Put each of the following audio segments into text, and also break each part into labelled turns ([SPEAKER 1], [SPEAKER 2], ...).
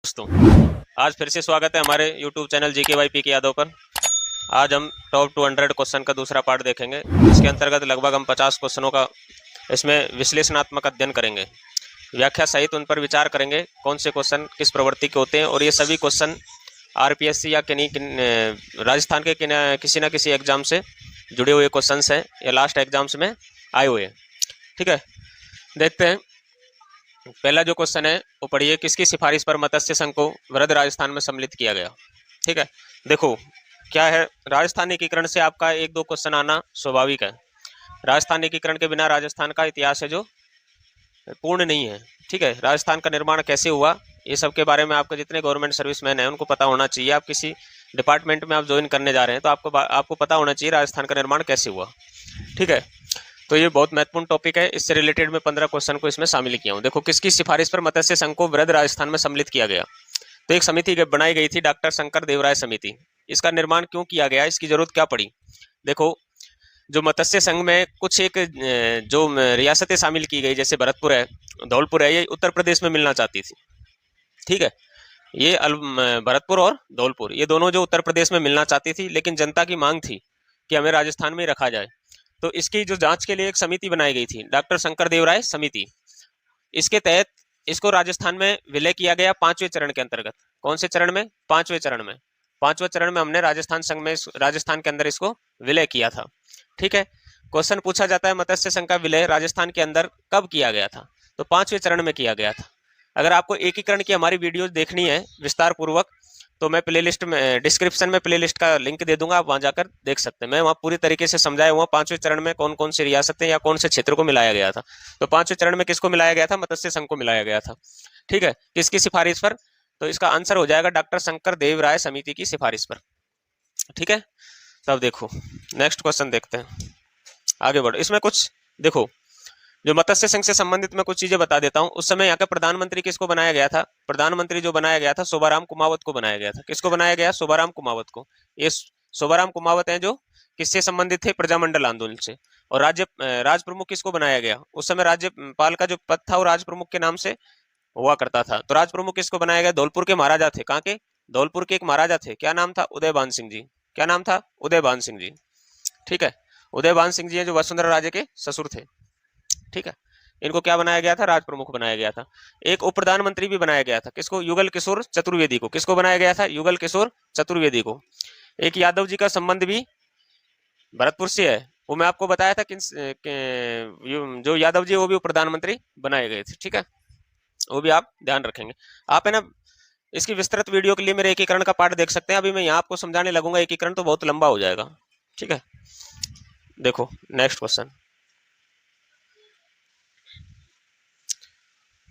[SPEAKER 1] दोस्तों, आज फिर से स्वागत है हमारे YouTube channel GK by P K Yadav पर। आज हम टॉप 200 क्वेश्चन का दूसरा पार्ट देखेंगे। इसके अंतर्गत लगभग हम 50 क्वेश्चनों का इसमें विश्लेषणात्मक अध्ययन करेंगे, व्याख्या सहित उन पर विचार करेंगे कौन से क्वेश्चन किस प्रवृत्ति के होते हैं। और ये सभी क्वेश्चन आरपीएससी या राजस्थान के किसी न किसी एग्जाम से जुड़े हुए क्वेश्चन हैं या लास्ट एग्जाम्स में आए हुए हैं। ठीक है, देखते हैं। पहला जो क्वेश्चन है वो पढ़िए, किसकी सिफारिश पर मत्स्य संघ को वृहद राजस्थान में सम्मिलित किया गया। ठीक है, देखो क्या है, राजस्थान एकीकरण से आपका एक दो क्वेश्चन आना स्वाभाविक है। राजस्थान एकीकरण के बिना राजस्थान का इतिहास है जो पूर्ण नहीं है। ठीक है, राजस्थान का निर्माण कैसे हुआ, ये सब के बारे में आपके जितने गवर्नमेंट सर्विसमैन हैं उनको पता होना चाहिए। आप किसी डिपार्टमेंट में आप ज्वाइन करने जा रहे हैं तो आपको पता होना चाहिए राजस्थान का निर्माण कैसे हुआ। ठीक है, तो ये बहुत महत्वपूर्ण टॉपिक है। इससे रिलेटेड मैं 15 क्वेश्चन को इसमें शामिल किया हूँ। देखो, किसकी सिफारिश पर मत्स्य संघ को वृहद राजस्थान में सम्मिलित किया गया। तो एक समिति बनाई गई थी, डॉक्टर शंकर देवराय समिति। इसका निर्माण क्यों किया गया, इसकी जरूरत क्या पड़ी। देखो, जो मत्स्य संघ में कुछ एक जो रियासतें शामिल की गई, जैसे भरतपुर है, धौलपुर है, ये उत्तर प्रदेश में मिलना चाहती थी। ठीक है, ये भरतपुर और धौलपुर ये दोनों जो उत्तर प्रदेश में मिलना चाहती थी, लेकिन जनता की मांग थी कि हमें राजस्थान में रखा जाए। तो इसकी जो जांच के लिए एक समिति बनाई गई थी, डॉक्टर शंकर देवराय समिति। इसके तहत इसको राजस्थान में विलय किया गया 5वें चरण के अंतर्गत। कौन से चरण में? 5वें चरण में। 5वें चरण में हमने राजस्थान संघ में राजस्थान के अंदर इसको विलय किया था। ठीक है, क्वेश्चन पूछा जाता है मत्स्य संघ का विलय राजस्थान के अंदर कब किया गया था। तो 5वें चरण में किया गया था। अगर आपको एकीकरण की हमारी वीडियो देखनी है विस्तार पूर्वक, तो मैं प्लेलिस्ट में डिस्क्रिप्शन में प्लेलिस्ट का लिंक दे दूंगा, आप वहां जाकर देख सकते हैं। मैं वहां पूरी तरीके से समझाया हुआ 5वें चरण में कौन कौन सी रियासतें या कौन से क्षेत्र को मिलाया गया था। तो 5वें चरण में किसको मिलाया गया था? मत्स्य संघ को मिलाया गया था। ठीक है, किसकी सिफारिश पर? तो इसका आंसर हो जाएगा डॉक्टर शंकर देवराय समिति की सिफारिश पर। ठीक है, तब देखो नेक्स्ट क्वेश्चन देखते हैं, आगे बढ़ो। इसमें कुछ देखो, जो मत्स्य संघ से संबंधित मैं कुछ चीजें बता देता हूं। उस समय यहाँ का प्रधानमंत्री किसको बनाया गया था? प्रधानमंत्री जो बनाया गया था शोभाराम कुमावत को बनाया गया था। किसको बनाया गया? शोभाराम कुमावत को। ये शोभाराम कुमावत हैं जो किससे संबंधित थे? प्रजामंडल आंदोलन से। और राज प्रमुख किसको बनाया गया? उस समय राज्यपाल का जो पद था वो राज प्रमुख के नाम से हुआ करता था। तो राज प्रमुख किसको बनाया गया? धौलपुर के महाराजा थे। कहाँ के? धौलपुर के एक महाराजा थे, क्या नाम था? उदयभान सिंह जी। क्या नाम था? उदयभान सिंह जी। ठीक है, उदयभान सिंह जी जो वसुंधरा राजे के ससुर थे। ठीक है, इनको क्या बनाया गया था? राज प्रमुख बनाया गया था। एक उप प्रधानमंत्री भी बनाया गया था। किसको? युगल किशोर चतुर्वेदी को। किसको बनाया गया था? युगल किशोर चतुर्वेदी को। एक यादव जी का संबंध भी भरतपुर से है, वो मैं आपको बताया था जो यादव जी वो भी उप प्रधानमंत्री बनाए गए थे। ठीक है, वो भी आप ध्यान रखेंगे। आप है ना, इसकी विस्तृत वीडियो के लिए मेरे एकीकरण का पार्ट देख सकते हैं। अभी मैं यहाँ आपको समझाने लगूंगा एकीकरण तो बहुत लंबा हो जाएगा। ठीक है, देखो नेक्स्ट क्वेश्चन,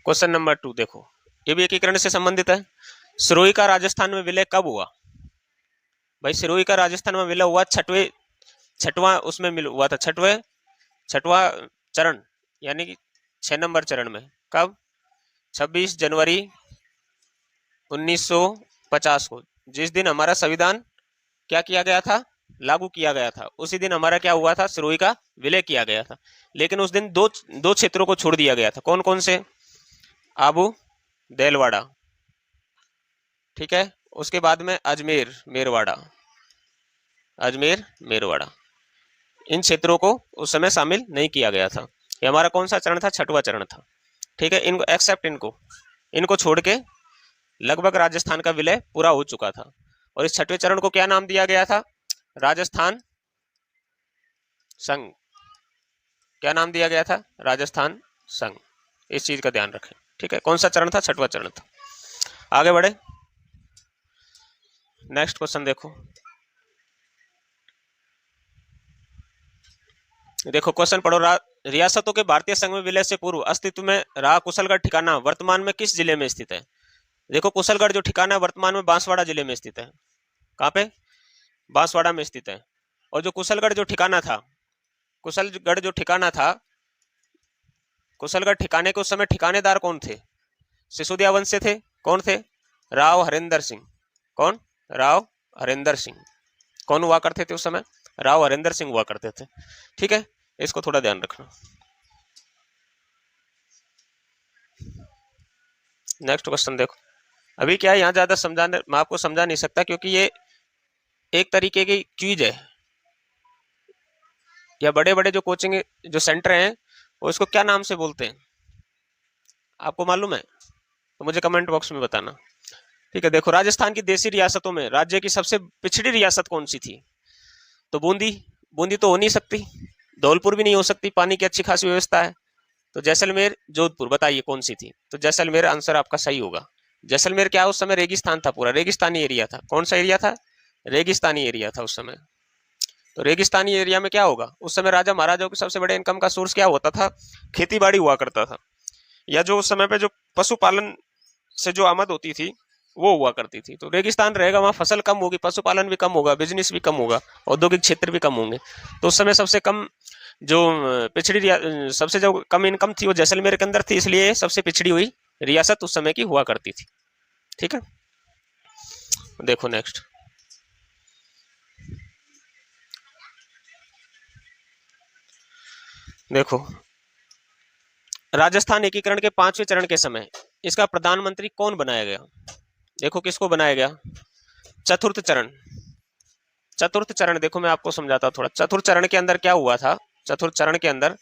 [SPEAKER 1] क्वेश्चन नंबर 2। देखो, ये भी एकीकरण से संबंधित है। सिरोही का राजस्थान में विलय कब हुआ? भाई, सिरोही का राजस्थान में विलय हुआ छठवां उसमें मिल हुआ था, छठवां चरण, यानी कि 6 नंबर चरण में। कब? 26 जनवरी 1950 को, जिस दिन हमारा संविधान क्या किया गया था? लागू किया गया था। उसी दिन हमारा क्या हुआ था? सिरोही का विलय किया गया था। लेकिन उस दिन दो क्षेत्रों को छोड़ दिया गया था। कौन कौन से? आबू देलवाड़ा। ठीक है, उसके बाद में अजमेर मेरवाड़ा, अजमेर मेरवाड़ा। इन क्षेत्रों को उस समय शामिल नहीं किया गया था। ये हमारा कौन सा चरण था? छठवां चरण था। ठीक है, इनको एक्सेप्ट इनको छोड़ के लगभग राजस्थान का विलय पूरा हो चुका था। और इस छठवें चरण को क्या नाम दिया गया था? राजस्थान संघ। क्या नाम दिया गया था? राजस्थान संघ। इस चीज का ध्यान रखें। ठीक है, कौन सा चरण था? छठवां चरण था। आगे बढ़े, नेक्स्ट क्वेश्चन देखो। देखो क्वेश्चन पढ़ो, रियासतों के भारतीय संघ में विलय से पूर्व अस्तित्व में रहा कुशलगढ़ ठिकाना वर्तमान में किस जिले में स्थित है? देखो, कुशलगढ़ जो ठिकाना वर्तमान में बांसवाड़ा जिले में स्थित है। कहाँ पे? बांसवाड़ा में स्थित है। और जो कुशलगढ़ जो ठिकाना था, कुशलगढ़ जो ठिकाना था, कुशलगढ़ ठिकाने के उस समय ठिकानेदार कौन थे? सिसोदिया वंश से थे। कौन थे? राव हरिंदर सिंह। कौन? राव हरिंदर सिंह। कौन हुआ करते थे उस समय? राव हरिंदर सिंह हुआ करते थे। ठीक है, इसको थोड़ा ध्यान रखना। नेक्स्ट क्वेश्चन देखो, अभी क्या है, यहाँ ज्यादा समझाने मैं आपको समझा नहीं सकता, क्योंकि ये एक तरीके की चीज है, या बड़े बड़े जो कोचिंग जो सेंटर हैं वो इसको क्या नाम से बोलते हैं, आपको मालूम है तो मुझे कमेंट बॉक्स में बताना। ठीक है, देखो राजस्थान की देशी रियासतों में राज्य की सबसे पिछड़ी रियासत कौन सी थी? तो बूंदी। बूंदी तो हो नहीं सकती, धौलपुर भी नहीं हो सकती, पानी की अच्छी खासी व्यवस्था है। तो जैसलमेर, जोधपुर, बताइए कौन सी थी? तो जैसलमेर आंसर आपका सही होगा। जैसलमेर क्या, उस समय रेगिस्तान था, पूरा रेगिस्तानी एरिया था। कौन सा एरिया था? रेगिस्तानी एरिया था उस समय। तो रेगिस्तानी एरिया में क्या होगा, उस समय राजा महाराजाओं के सबसे बड़े इनकम का सोर्स क्या होता था? खेती बाड़ी हुआ करता था, या जो उस समय पे जो पशुपालन से जो आमद होती थी वो हुआ करती थी। तो रेगिस्तान रहेगा, वहाँ फसल कम होगी, पशुपालन भी कम होगा, बिजनेस भी कम होगा, औद्योगिक क्षेत्र भी कम होंगे। तो उस समय सबसे कम जो सबसे जो कम इनकम थी वो जैसलमेर के अंदर थी, इसलिए सबसे पिछड़ी हुई रियासत उस समय की हुआ करती थी। ठीक है, देखो नेक्स्ट। देखो, राजस्थान एकीकरण के 5वें चरण के समय इसका प्रधानमंत्री कौन बनाया गया? देखो किसको बनाया गया? चतुर्थ चरण। चतुर्थ चरण देखो मैं आपको समझाता हूँ थोड़ा। चतुर्थ चरण के अंदर क्या हुआ था? चतुर्थ चरण के अंदर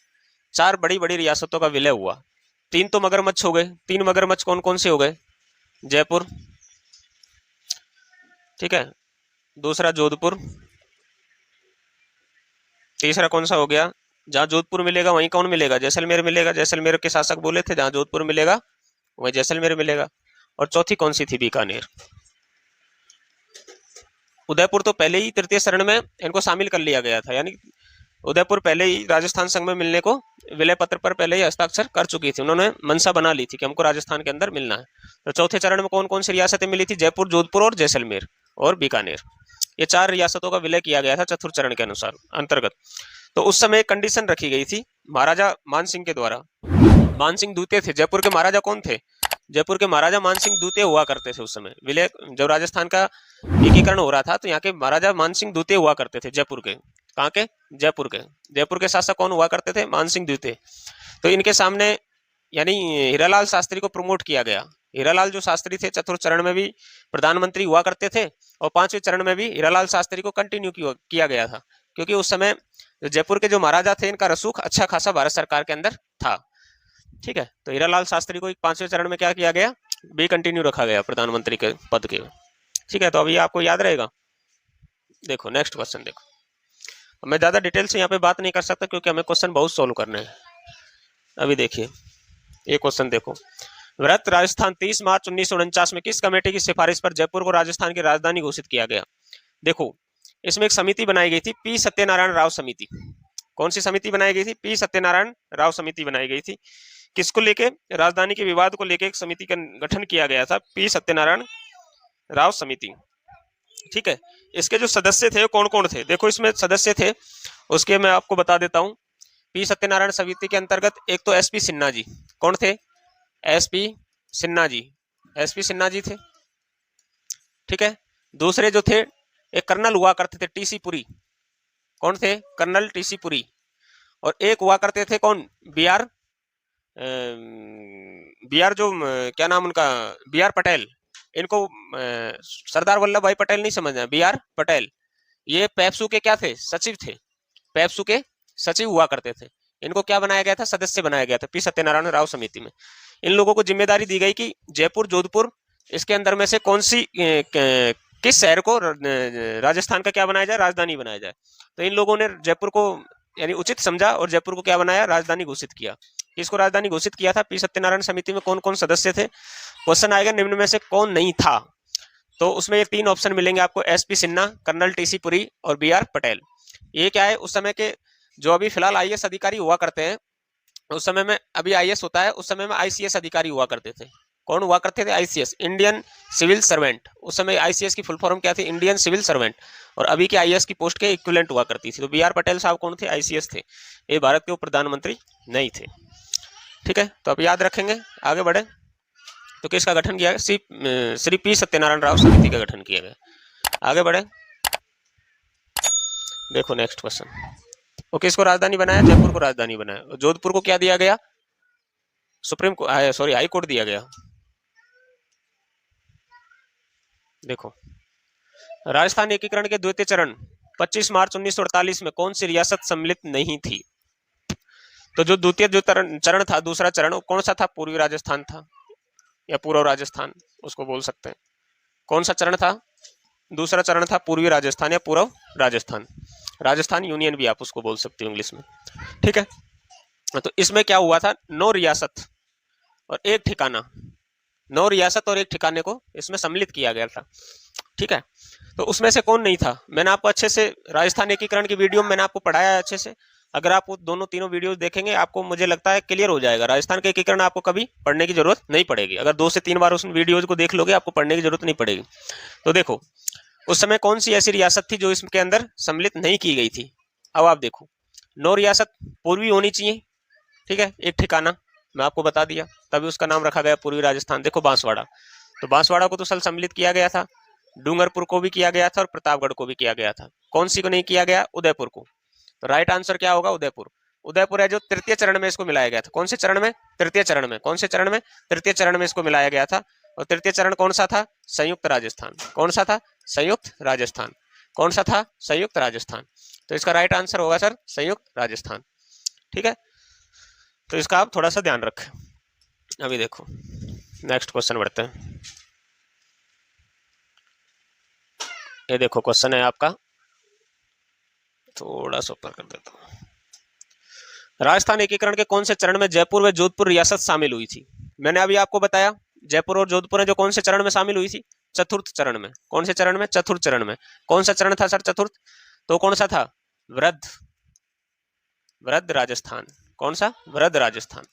[SPEAKER 1] 4 बड़ी बड़ी रियासतों का विलय हुआ। 3 तो मगरमच्छ हो गए। 3 मगरमच्छ कौन कौन से हो गए? जयपुर, ठीक है, दूसरा जोधपुर, तीसरा कौन सा हो गया? जहां जोधपुर मिलेगा वहीं कौन मिलेगा? जैसलमेर मिलेगा। जैसलमेर के शासक बोले थे जहां जोधपुर मिलेगा वहीं जैसलमेर मिलेगा। और चौथी कौन सी थी? बीकानेर। उदयपुर तो पहले ही तृतीय चरण में इनको शामिल कर लिया गया था, यानी उदयपुर पहले ही राजस्थान संघ में मिलने को विलय पत्र पर पहले ही हस्ताक्षर कर चुकी थी। उन्होंने मनसा बना ली थी कि हमको राजस्थान के अंदर मिलना है। तो चौथे चरण में कौन कौन सी रियासतें मिली थी? जयपुर, जोधपुर और जैसलमेर और बीकानेर। ये 4 रियासतों का विलय किया गया था चतुर्थ चरण के अनुसार अंतर्गत। तो उस समय एक कंडीशन रखी गई थी महाराजा मानसिंह के द्वारा। मानसिंह द्वितीय थे। जयपुर के महाराजा कौन थे? जयपुर के महाराजा मानसिंह द्वितीय हुआ करते थे उस समय। विलय जब राजस्थान का एकीकरण हो रहा था तो यहाँ के महाराजा मानसिंह द्वितीय हुआ करते थे जयपुर के। कहाँ के? जयपुर के। जयपुर के शासक कौन हुआ करते थे? मानसिंह द्वितीय। तो इनके सामने यानी हीरालाल शास्त्री को प्रमोट किया गया। हीरालाल जो शास्त्री थे चतुर्थ चरण में भी प्रधानमंत्री हुआ करते थे और 5वें चरण में भी हीरालाल शास्त्री को कंटिन्यू किया गया था, क्योंकि उस समय जयपुर के जो महाराजा थे इनका रसूख अच्छा खासा भारत सरकार के अंदर था। ठीक है, तो हीरालाल शास्त्री को 5वें चरण में क्या किया गया? भी कंटिन्यू रखा गया प्रधानमंत्री के पद के। ठीक है, तो अभी आपको याद रहेगा। देखो नेक्स्ट क्वेश्चन। देखो मैं ज्यादा डिटेल से यहाँ पे बात नहीं कर सकता क्योंकि हमें क्वेश्चन बहुत सोल्व करने हैं। अभी देखिए ये क्वेश्चन देखो। वृहत राजस्थान 30 मार्च 1949 में किस कमेटी की सिफारिश पर जयपुर को राजस्थान की राजधानी घोषित किया गया? देखो इसमें एक समिति बनाई गई थी, पी सत्यनारायण राव समिति। कौन सी समिति बनाई गई थी? पी सत्यनारायण राव समिति बनाई गई थी। किसको लेके? राजधानी के विवाद को लेके एक समिति का गठन किया गया था, पी सत्यनारायण राव समिति। ठीक है, इसके जो सदस्य थे कौन कौन थे? देखो इसमें सदस्य थे उसके मैं आपको बता देता हूं। पी सत्यनारायण समिति के अंतर्गत एक तो एसपी सिन्हा जी। कौन थे? एसपी सिन्हा जी। एसपी सिन्हा जी थे। ठीक है, दूसरे जो थे एक कर्नल हुआ करते थे, टीसी पुरी। कौन थे? Colonel TC Puri. और एक हुआ करते थे कौन? बीआर जो क्या नाम उनका? बीआर पटेल। इनको सरदार वल्लभ भाई पटेल नहीं समझना, बीआर पटेल। ये पेप्सू के क्या थे? सचिव थे। पेप्सू के सचिव हुआ करते थे। इनको क्या बनाया गया था? सदस्य बनाया गया था पी सत्यनारायण राव समिति में। इन लोगों को जिम्मेदारी दी गई कि जयपुर, जोधपुर, इसके अंदर में से कौन सी किस शहर को राजस्थान का क्या बनाया जाए? राजधानी बनाया जाए। तो इन लोगों ने जयपुर को यानी उचित समझा और जयपुर को क्या बनाया? राजधानी घोषित किया। किसको राजधानी घोषित किया था? पी सत्यनारायण समिति में कौन कौन सदस्य थे? क्वेश्चन आएगा निम्न में से कौन नहीं था? तो उसमें ये 3 ऑप्शन मिलेंगे आपको, SP Sinha, colonel TC Puri और बीआर पटेल। ये क्या है, उस समय के जो अभी फिलहाल आईएएस अधिकारी हुआ करते हैं, उस समय में अभी आईएएस होता है, उस समय में आईसीएस अधिकारी हुआ करते थे। कौन हुआ करते थे? ICS, Indian civil servant. उस समय आईसीएस की फुल फॉर्म क्या थी? Indian civil servant. और अभी के आईएएस की पोस्ट के इक्विवेलेंट हुआ करती थी। तो बीआर पटेल साहब कौन थे? आईसीएस थे। ये भारत के प्रधानमंत्री नहीं थे। ठीक है, तो अब याद रखेंगे। आगे बढ़े तो किसका गठन किया गया? श्री पी सत्यनारायण राव समिति का गठन किया गया। आगे बढ़े, देखो नेक्स्ट क्वेश्चन। वो किसको राजधानी बनाया? जयपुर को राजधानी बनाया। जोधपुर को क्या दिया गया? हाई कोर्ट दिया गया। देखो, राजस्थान एकीकरण के द्वितीय चरण 25 मार्च 1948 में कौन सी रियासत सम्मिलित नहीं थी? तो जो द्वितीय जो चरण था, दूसरा चरण, कौन सा था? पूर्वी राजस्थान था या पूर्व राजस्थान, उसको बोल सकते हैं। कौन सा चरण था? दूसरा चरण था पूर्वी राजस्थान या पूर्व राजस्थान। राजस्थान यूनियन भी आप उसको बोल सकते हो इंग्लिश में, ठीक है। तो इसमें क्या हुआ था? 9 रियासत और एक ठिकाना, 9 रियासत और एक ठिकाने को इसमें सम्मिलित किया गया था, ठीक है। तो उसमें से कौन नहीं था? मैंने आपको अच्छे से राजस्थान एकीकरण की वीडियो में मैंने आपको पढ़ाया है अच्छे से। अगर आप वो दोनों तीनों वीडियोस देखेंगे, आपको मुझे लगता है क्लियर हो जाएगा। राजस्थान का एकीकरण आपको कभी पढ़ने की जरूरत नहीं पड़ेगी। अगर 2 से 3 बार उस वीडियोज को देख लोगे, आपको पढ़ने की जरूरत नहीं पड़ेगी। तो देखो, उस समय कौन सी ऐसी रियासत थी जो इसके अंदर सम्मिलित नहीं की गई थी? अब आप देखो, 9 रियासत पूर्वी होनी चाहिए, ठीक है। एक ठिकाना मैं आपको बता दिया, तभी उसका नाम रखा गया पूर्वी राजस्थान। देखो बांसवाड़ा, तो बांसवाड़ा को तो सल सम्मिलित किया गया था, डूंगरपुर को भी किया गया था और प्रतापगढ़ को भी किया गया था। कौन सी को नहीं किया गया? उदयपुर को। तो राइट आंसर क्या होगा? उदयपुर। उदयपुर है जो तृतीय चरण में इसको मिलाया गया था। कौन से चरण में? तृतीय चरण में। कौन से चरण में? तृतीय चरण में इसको मिलाया गया था। और तृतीय चरण कौन सा था? संयुक्त राजस्थान। कौन सा था? संयुक्त राजस्थान। कौन सा था? संयुक्त राजस्थान। तो इसका राइट आंसर होगा सर संयुक्त राजस्थान, ठीक है। तो इसका आप थोड़ा सा ध्यान रखें। अभी देखो नेक्स्ट क्वेश्चन बढ़ते हैं। ये देखो क्वेश्चन है आपका, थोड़ा सा ऊपर कर देता हूँ। राजस्थान एकीकरण के कौन से चरण में जयपुर व जोधपुर रियासत शामिल हुई थी? मैंने अभी आपको बताया, जयपुर और जोधपुर है जो कौन से चरण में शामिल हुई थी? चतुर्थ चरण में। कौन से चरण में? चतुर्थ चरण में। कौन सा चरण था सर चतुर्थ? तो कौन सा था? वृद्ध, वृद्ध राजस्थान। कौन सा? वृद्ध राजस्थान।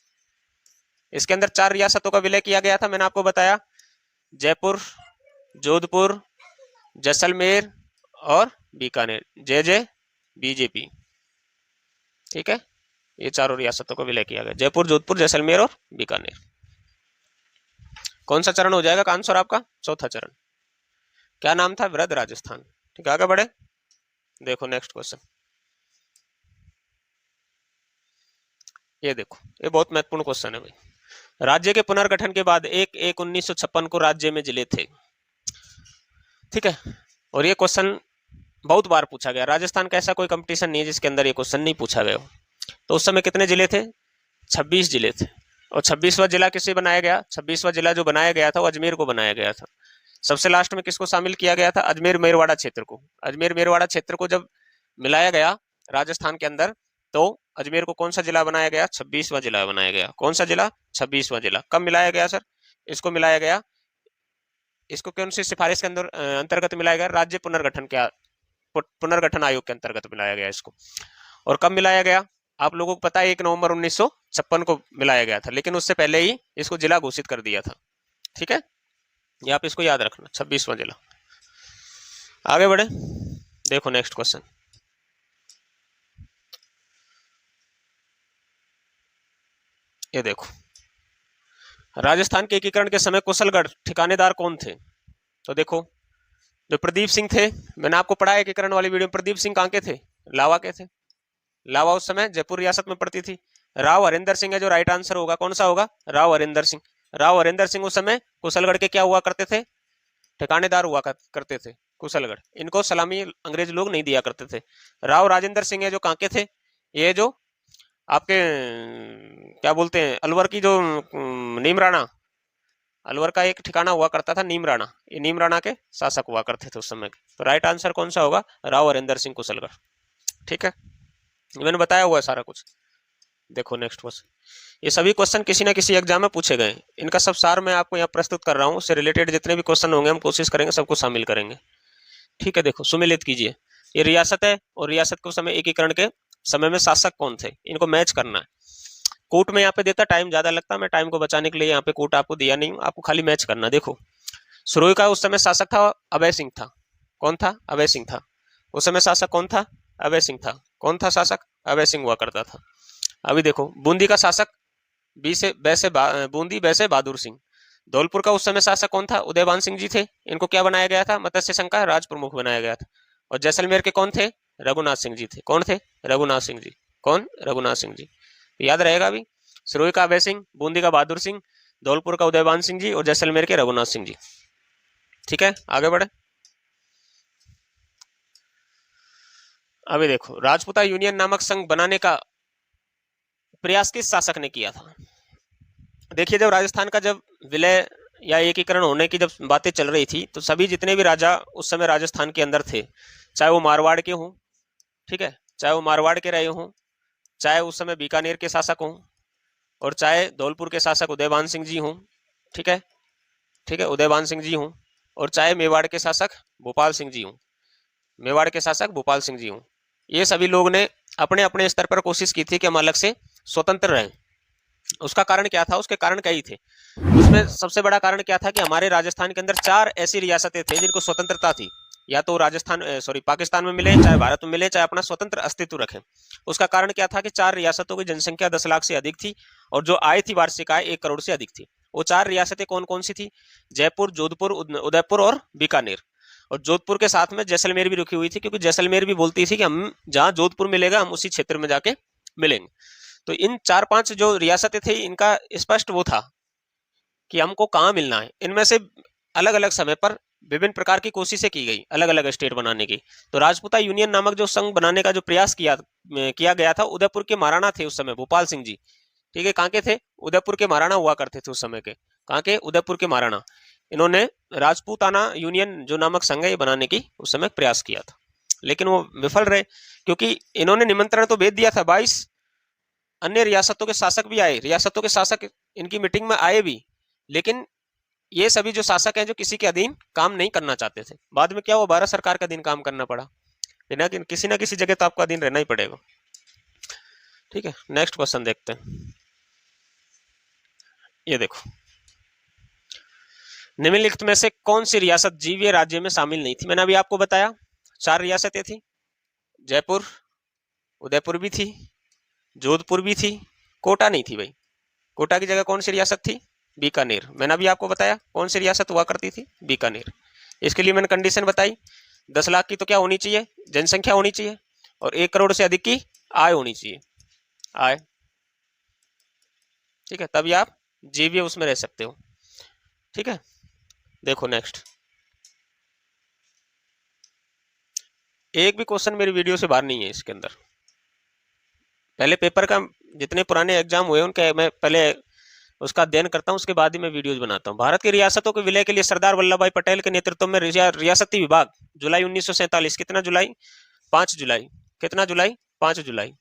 [SPEAKER 1] इसके अंदर 4 रियासतों का विलय किया गया था, मैंने आपको बताया, जयपुर, जोधपुर, जैसलमेर और बीकानेर। जय जय बीजेपी, ठीक है। ये चारों रियासतों को विलय किया गया, जयपुर, जोधपुर, जैसलमेर और बीकानेर। कौन सा चरण हो जाएगा का आंसर आपका? चौथा चरण। क्या नाम था? वृद्ध राजस्थान, ठीक है। आगे बढ़े, देखो नेक्स्ट क्वेश्चन। ये देखो, ये बहुत महत्वपूर्ण क्वेश्चन है भाई। राज्य के पुनर्गठन के बाद 1/1/1956 को राज्य में जिले थे, ठीक है। और ये क्वेश्चन बहुत बार पूछा गया। राजस्थान का ऐसा कोई कंपटीशन नहीं है जिसके अंदर ये क्वेश्चन नहीं पूछा गया हो। तो उस समय कितने जिले थे? 26 जिले थे। और 26वां जिला किसे बनाया गया? 26वां जिला जो बनाया गया था वो अजमेर को बनाया गया था। सबसे लास्ट में किसको शामिल किया गया था? अजमेर मेरवाड़ा क्षेत्र को। अजमेर मेरवाड़ा क्षेत्र को जब मिलाया गया राजस्थान के अंदर, तो अजमेर को कौन सा जिला बनाया गया? 26वां जिला बनाया गया। कौन सा जिला? 26वां जिला। कब मिलाया गया सर? इसको मिलाया गया, इसको कौन सी सिफारिश के अंदर अंतर्गत मिलाया गया? राज्य पुनर्गठन के पुनर्गठन आयोग के अंतर्गत मिलाया गया इसको। और कब मिलाया गया? आप लोगों को पता है 1 नवंबर 1956 को मिलाया गया था, लेकिन उससे पहले ही इसको जिला घोषित कर दिया था, ठीक है। ये आप इसको याद रखना, 26वां जिला। आगे बढ़े, देखो नेक्स्ट क्वेश्चन। ये देखो, राजस्थान के एकीकरण के समय कुशलगढ़ ठिकानेदार कौन थे? तो देखो, जो प्रदीप सिंह थे, मैंने आपको पढ़ाया एकीकरण वाली वीडियो में, प्रदीप सिंह कहाँ के थे? लावा के थे। लावा उस समय जयपुर रियासत में पड़ती थी। राव हरिंदर सिंह है जो राइट आंसर होगा। कौन सा होगा? राव हरिंदर सिंह। राव हरिंदर सिंह उस समय कुशलगढ़ के क्या हुआ करते थे? ठिकानेदार हुआ करते थे कुशलगढ़। इनको सलामी अंग्रेज लोग नहीं दिया करते थे। राव राजेंद्र सिंह है जो कहाँ के थे? ये जो आपके क्या बोलते हैं, अलवर की जो नीमराणा, अलवर का एक ठिकाना हुआ करता था नीमराणा, ये नीमराणा के शासक हुआ करते थे उस समय के। तो राइट आंसर कौन सा होगा? राव हरिंदर सिंह कुशलगढ़, ठीक है। मैंने बताया हुआ है सारा कुछ। देखो नेक्स्ट क्वेश्चन। ये सभी क्वेश्चन किसी ना किसी एग्जाम में पूछे गए, इनका सब सार मैं आपको यहाँ प्रस्तुत कर रहा हूँ। उससे रिलेटेड जितने भी क्वेश्चन होंगे हम कोशिश करेंगे सबको शामिल करेंगे, ठीक है। देखो, सुमेलित कीजिए, ये रियासत है और रियासत के समय एकीकरण के समय में शासक कौन थे, इनको मैच करना है। कोट में यहाँ पे देता, टाइम ज्यादा लगता, मैं टाइम को बचाने के लिए यहाँ पे कोट आपको दिया नहीं, आपको खाली मैच करना। देखो, सुरोई का उस समय शासक था अभय सिंह था। कौन था? अभय सिंह था। उस समय शासक कौन था? अभय सिंह था। कौन था शासक? अभय सिंह हुआ करता था। अभी देखो, बूंदी का शासक बूंदी बैसे बहादुर सिंह। धौलपुर का उस समय शासक कौन था? उदयभान सिंह जी थे। इनको क्या बनाया गया था? मत्स्य संघ का राज प्रमुख बनाया गया था। और जैसलमेर के कौन थे? रघुनाथ सिंह जी थे। कौन थे? रघुनाथ सिंह जी। कौन? रघुनाथ सिंह जी। तो याद रहेगा अभी, सिरोही का अभय सिंह, बूंदी का बहादुर सिंह, धौलपुर का उदयभान सिंह जी और जैसलमेर के रघुनाथ सिंह जी, ठीक है, आगे बढ़े। अभी देखो, राजपूता यूनियन नामक संघ बनाने का प्रयास किस शासक ने किया था? देखिए, जब राजस्थान का जब विलय या एकीकरण होने की जब बातें चल रही थी, तो सभी जितने भी राजा उस समय राजस्थान के अंदर थे, चाहे वो मारवाड़ के हों, ठीक है, चाहे वो मारवाड़ के रहे हों, चाहे उस समय बीकानेर के शासक हों, और चाहे धौलपुर के शासक उदयभान सिंह जी हों, ठीक है, ठीक है, उदयभान सिंह जी हों, और चाहे मेवाड़ के शासक भोपाल सिंह जी हों, मेवाड़ के शासक भोपाल सिंह जी हों, ये सभी लोग ने अपने अपने स्तर पर कोशिश की थी कि हम अलग से स्वतंत्र रहें। उसका कारण क्या था? उसके कारण कई थे। उसमें सबसे बड़ा कारण क्या था कि हमारे राजस्थान के अंदर 4 ऐसी रियासतें थे जिनको स्वतंत्रता थी, या तो राजस्थान पाकिस्तान में मिले, चाहे भारत में मिले, चाहे अपना स्वतंत्र अस्तित्व रखें। उसका कारण क्या था कि 4 रियासतों की जनसंख्या 10 लाख से अधिक थी, और जो आय थी वार्षिक आय 1 करोड़ से अधिक थी। वो 4 रियासतें कौन कौन सी थी? जयपुर, जोधपुर, उदयपुर और बीकानेर। और जोधपुर के साथ में जैसलमेर भी रुकी हुई थी, क्योंकि जैसलमेर भी बोलती थी कि हम जहां जोधपुर मिलेगा हम उसी क्षेत्र में जाके मिलेंगे। तो इन 4-5 जो रियासतें थी, इनका स्पष्ट वो था कि हमको कहाँ मिलना है। इनमें से अलग अलग समय पर विभिन्न प्रकार की कोशिशें की गई अलग अलग स्टेट बनाने की। तो राजपूता यूनियन नामक जो संघ बनाने का जो प्रयास किया गया था, उदयपुर के महाराणा थे उस समय भोपाल सिंह जी, ठीक है, कहाँ के थे? उदयपुर के महाराणा हुआ करते थे उस समय के। कहाँ के? उदयपुर के महाराणा। इन्होंने राजपूताना यूनियन जो नामक संघ है ये बनाने की उस समय प्रयास किया था, लेकिन वो विफल रहे, क्योंकि इन्होंने निमंत्रण तो भेज दिया था, 22 अन्य रियासतों के शासक भी आए, रियासतों के शासक इनकी मीटिंग में आए भी, लेकिन ये सभी जो शासक हैं जो किसी के अधीन काम नहीं करना चाहते थे। बाद में क्या हुआ? भारत सरकार के अधीन काम करना पड़ा, लेकिन किसी ना किसी जगह तो आपको अधीन रहना ही पड़ेगा। ठीक है, नेक्स्ट क्वेश्चन देखते हैं। ये देखो, निम्नलिखित में से कौन सी रियासत जीवीय राज्य में शामिल नहीं थी? मैंने अभी आपको बताया 4 रियासतें थी, जयपुर, उदयपुर भी थी, जोधपुर भी थी, कोटा नहीं थी भाई। कोटा की जगह कौन सी रियासत थी? बीकानेर। मैंने अभी आपको बताया कौन सी रियासत हुआ करती थी? बीकानेर। इसके लिए मैंने कंडीशन बताई, 10 लाख की तो क्या होनी चाहिए? जनसंख्या होनी चाहिए, और 1 करोड़ से अधिक की आय होनी चाहिए, आय, ठीक है, तभी आप जीवीए उसमें रह सकते हो। ठीक है, देखो नेक्स्ट, एक भी क्वेश्चन मेरी वीडियो से बाहर नहीं है इसके अंदर। पहले पेपर का जितने पुराने एग्जाम हुए उनके मैं पहले उसका अध्ययन करता हूं, उसके बाद ही मैं वीडियोज बनाता हूं। भारत की रियासतों के विलय के लिए सरदार वल्लभ भाई पटेल के नेतृत्व में रियासती विभाग जुलाई 1947, कितना जुलाई? 5 जुलाई, कितना जुलाई? 5 जुलाई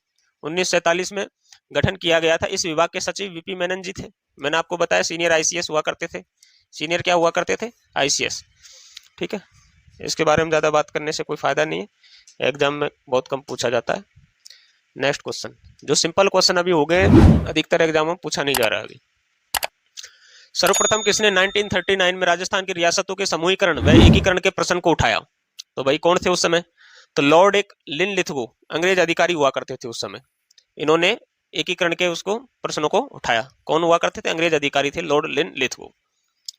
[SPEAKER 1] 1947 में गठन किया गया था। इस विभाग के सचिव वीपी मेनन जी थे। मैंने आपको बताया सीनियर आईसीएस हुआ करते थे। सीनियर क्या हुआ करते थे? आईसीएस। ठीक है, इसके बारे में ज्यादा बात करने से कोई फायदा नहीं है, एग्जाम में बहुत कम पूछा जाता है। नेक्स्ट क्वेश्चन, जो सिंपल क्वेश्चन अभी हो गए अधिकतर एग्जाम में पूछा नहीं जा रहा है अभी। सर्वप्रथम किसने 1939 में राजस्थान की रियासतों के समूहीकरण व एकीकरण के प्रश्न को उठाया? तो भाई कौन थे उस समय? तो लॉर्ड एक लिनलिथगो, अंग्रेज अधिकारी हुआ करते थे उस समय। इन्होंने एकीकरण के उसको प्रश्नों को उठाया। कौन हुआ करते थे? अंग्रेज अधिकारी थे, लॉर्ड लिनलिथगो।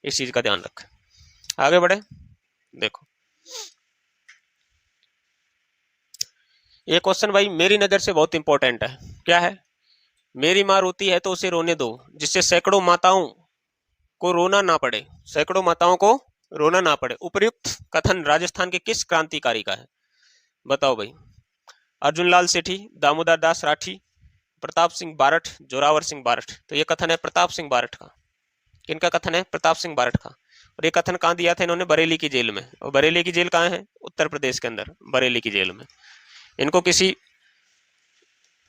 [SPEAKER 1] इस चीज का ध्यान रखें। आगे बढ़े, देखो ये क्वेश्चन भाई मेरी नजर से बहुत इंपॉर्टेंट है। क्या है? मेरी माँ रोती है तो उसे रोने दो, जिससे सैकड़ों माताओं को रोना ना पड़े, सैकड़ों माताओं को रोना ना पड़े। उपर्युक्त कथन राजस्थान के किस क्रांतिकारी का है? बताओ भाई। अर्जुन लाल सेठी, दामोदर दास राठी, प्रताप सिंह बारठ, जोरावर सिंह बारठ। तो ये कथन है प्रताप सिंह बारठ का। किनका कथन है? प्रताप सिंह बारठ का। और ये कथन कहाँ दिया था इन्होंने? बरेली की जेल में। और बरेली की जेल कहाँ है? उत्तर प्रदेश के अंदर, बरेली की जेल में। इनको किसी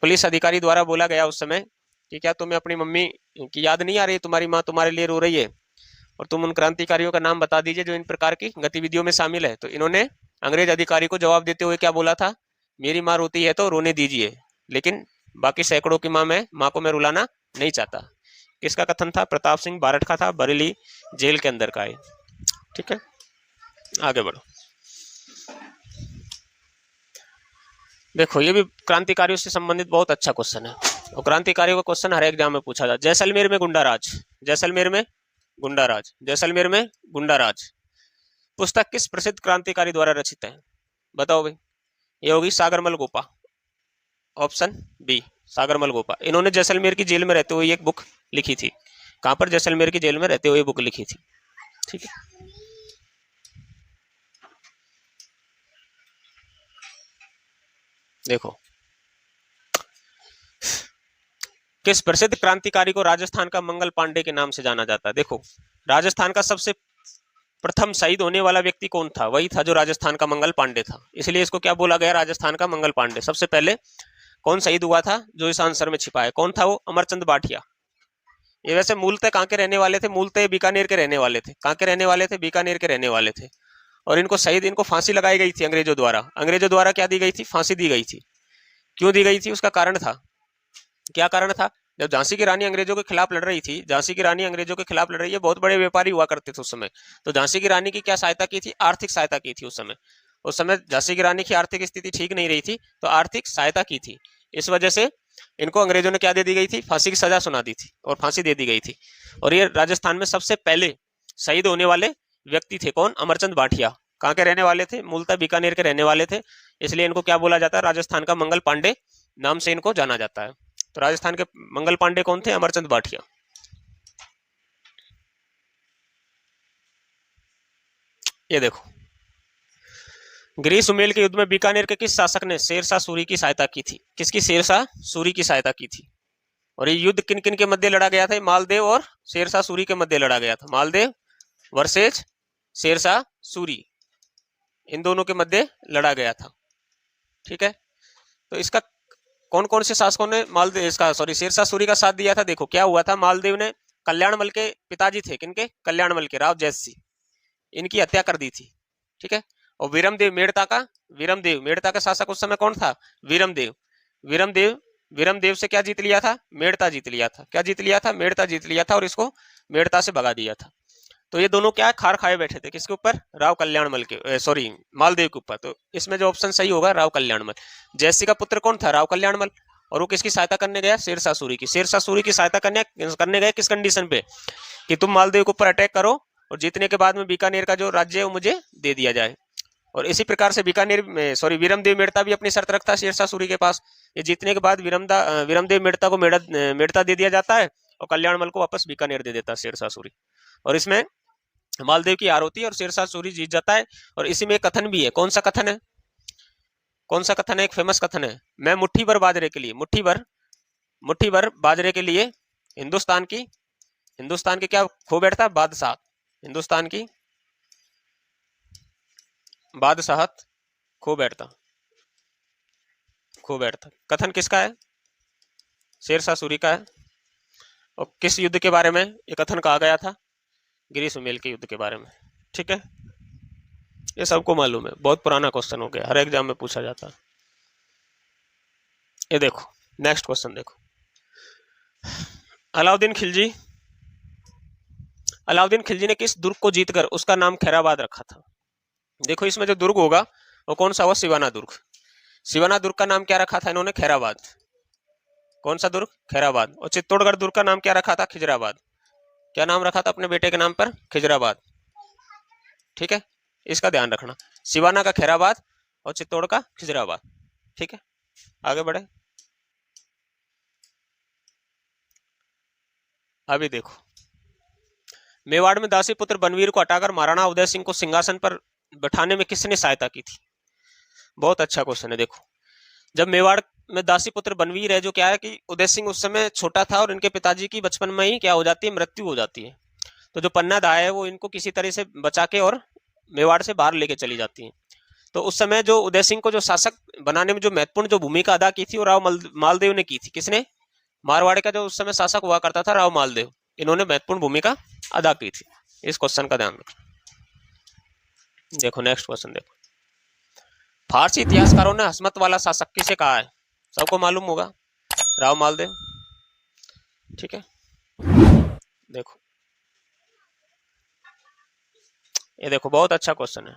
[SPEAKER 1] पुलिस अधिकारी द्वारा बोला गया उस समय कि क्या तुम्हें अपनी मम्मी की याद नहीं आ रही? तुम्हारी माँ तुम्हारे लिए रो रही है, और तुम उन क्रांतिकारियों का नाम बता दीजिए जो इन प्रकार की गतिविधियों में शामिल है। तो इन्होंने अंग्रेज अधिकारी को जवाब देते हुए क्या बोला था? मेरी माँ रोती है तो रोने दीजिए, लेकिन बाकी सैकड़ों की माँ को मैं रुलाना नहीं चाहता। किसका कथन था? प्रताप सिंह बारठ का था, बरेली जेल के अंदर का है। ठीक है, आगे बढ़ो। देखो ये भी क्रांतिकारियों से संबंधित बहुत अच्छा क्वेश्चन है, और क्रांतिकारियों का क्वेश्चन हर एग्जाम में पूछा जाता है। जैसलमेर में गुंडा राज, जैसलमेर में गुंडा राज, जैसलमेर में गुंडा राज पुस्तक किस प्रसिद्ध क्रांतिकारी द्वारा रचित है? बताओ भाई। ये होगी सागरमल गोपा, ऑप्शन बी सागरमल गोपा। इन्होंने जैसलमेर की जेल में रहते हुए एक बुक लिखी थी। कहां पर? जैसलमेर की जेल में रहते हुए बुक लिखी थी। ठीक है, देखो, किस प्रसिद्ध क्रांतिकारी को राजस्थान का मंगल पांडे के नाम से जाना जाता है? देखो, राजस्थान का सबसे प्रथम शहीद होने वाला व्यक्ति कौन था? वही था जो राजस्थान का मंगल पांडे था, इसलिए इसको क्या बोला गया? राजस्थान का मंगल पांडे। सबसे पहले कौन शहीद हुआ था जो इस आंसर में छिपा है? कौन था वो? अमरचंद बाठिया। ये वैसे मूलतः कहाँ के रहने वाले थे? मूलतः बीकानेर के रहने वाले थे। कहाँ के रहने वाले थे? बीकानेर के रहने वाले थे। और इनको शहीद, इनको फांसी लगाई गई थी अंग्रेजों द्वारा। अंग्रेजों द्वारा क्या दी गई थी? फांसी दी गई थी। क्यों दी गई थी? उसका कारण था। क्या कारण था? जब झांसी की रानी अंग्रेजों के खिलाफ लड़ रही थी, झांसी की रानी अंग्रेजों के खिलाफ लड़ रही है, बहुत बड़े व्यापारी हुआ करते थे उस समय। तो झांसी की रानी की क्या सहायता की थी? आर्थिक सहायता की थी उस समय। उस समय झांसी की रानी की आर्थिक स्थिति ठीक नहीं रही थी, तो आर्थिक सहायता की थी। इस वजह से इनको अंग्रेजों ने क्या दे दी गई थी? फांसी की सजा सुना दी थी और फांसी दे दी गई थी। और ये राजस्थान में सबसे पहले शहीद होने वाले व्यक्ति थे। कौन? अमरचंद बाठिया। कहाँ के रहने वाले थे? मूलतः बीकानेर के रहने वाले थे, इसलिए इनको क्या बोला जाता है? राजस्थान का मंगल पांडे नाम से इनको जाना जाता है। तो राजस्थान के मंगल पांडे कौन थे? अमरचंद बाठिया। ये देखो, ग्रीस सुमेल के युद्ध में बीकानेर के किस शासक ने शेरशाह सूरी की सहायता की थी? किसकी? शेरशाह सूरी की सहायता की थी। और ये युद्ध किन किन के मध्य लड़ा गया था? मालदेव और शेरशाह सूरी के मध्य लड़ा गया था। मालदेव वर्सेज शेरशाह सूरी, इन दोनों के मध्य लड़ा गया था। ठीक है, तो इसका कौन कौन से शासकों ने मालदेव, इसका सॉरी शेरशाह सूरी का साथ दिया था? देखो क्या हुआ था, मालदेव ने कल्याणमल के पिताजी थे, किनके? कल्याणमल के, राव जैसी, इनकी हत्या कर दी थी। ठीक है, और वीरमदेव मेड़ता का, वीरमदेव मेड़ता का शासक उस समय कौन था? वीरमदेव। वीरमदेव वीरमदेव से क्या जीत लिया था? मेड़ता जीत लिया था। क्या जीत लिया था? मेड़ता जीत लिया था, और इसको मेड़ता से भगा दिया था। तो ये दोनों क्या खार खाए बैठे थे? किसके ऊपर? राव कल्याणमल के, सॉरी मालदेव के ऊपर। तो इसमें जो ऑप्शन सही होगा राव कल्याणमल। जयसी का पुत्र कौन था? राव कल्याणमल। और वो किसकी सहायता करने गया? शेरशाह सूरी की। शेरशाह सूरी की सहायता करने गए किस कंडीशन पे? कि तुम मालदेव के ऊपर अटैक करो और जीतने के बाद में बीकानेर का जो राज्य है वो मुझे दे दिया जाए। और इसी प्रकार से बीकानेर में, सॉरी वीरमदेव मेड़ता भी अपनी शर्त रखता शेरशाह सूरी के पास। ये जीतने के बाद वीरमदेव मेड़ता को मेड़ता दे दिया जाता है और कल्याणमल को वापस बीकानेर दे देता है शेरशाह सूरी। और इसमें मालदेव की हार होती है और शेरशाह सूरी जीत जाता है। और इसी में एक कथन भी है। कौन सा कथन है? कौन सा कथन है? एक फेमस कथन है, मैं मुट्ठी भर बाजरे के लिए, मुट्ठी भर बाजरे के लिए हिंदुस्तान की क्या खो बैठता? बादशाह। हिंदुस्तान की बादशाहत खो बैठता। कथन किसका है? शेरशाह सूरी का है। और किस युद्ध के बारे में ये कथन कहा गया था? गिरी सुमेल के युद्ध के बारे में। ठीक है, ये सबको मालूम है, बहुत पुराना क्वेश्चन हो गया, हर एग्जाम में पूछा जाता है। ये देखो नेक्स्ट क्वेश्चन देखो, अलाउद्दीन खिलजी ने किस दुर्ग को जीतकर उसका नाम खैराबाद रखा था? देखो इसमें जो दुर्ग होगा वो कौन सा हुआ? सिवाना दुर्ग। सिवाना दुर्ग का नाम क्या रखा था इन्होंने? खैराबाद। कौन सा दुर्ग? खैराबाद। और चित्तौड़गढ़ दुर्ग का नाम क्या रखा था? खिजराबाद। क्या नाम रखा था अपने बेटे के नाम पर? खिजराबाद। ठीक है, इसका ध्यान रखना, सिवाना का खैराबाद और चित्तौड़ का खिजराबाद। ठीक है, आगे बढ़े। अभी देखो, मेवाड़ में दासी पुत्र बनवीर को हटाकर महाराणा उदय सिंह को सिंहासन पर बैठाने में किसने सहायता की थी? बहुत अच्छा क्वेश्चन है। देखो, जब मेवाड़ में दासी पुत्र बनवीर है, जो क्या है कि उदय सिंह उस समय छोटा था और इनके पिताजी की बचपन में ही क्या हो जाती है? मृत्यु हो जाती है। तो जो पन्ना दाई है वो इनको किसी तरह से बचा के और मेवाड़ से बाहर लेके चली जाती है। तो उस समय जो उदय सिंह को जो शासक बनाने में जो महत्वपूर्ण जो भूमिका अदा की थी वो राव मालदेव ने की थी। किसने? मारवाड़ का जो उस समय शासक हुआ करता था राव मालदेव, इन्होंने महत्वपूर्ण भूमिका अदा की थी। इस क्वेश्चन का ध्यान रखना। देखो नेक्स्ट क्वेश्चन देखो, फारसी इतिहासकारों ने हसमत वाला शासक किसे कहा है? सबको मालूम होगा, राव मालदेव। ठीक है, देखो ये देखो बहुत अच्छा क्वेश्चन है।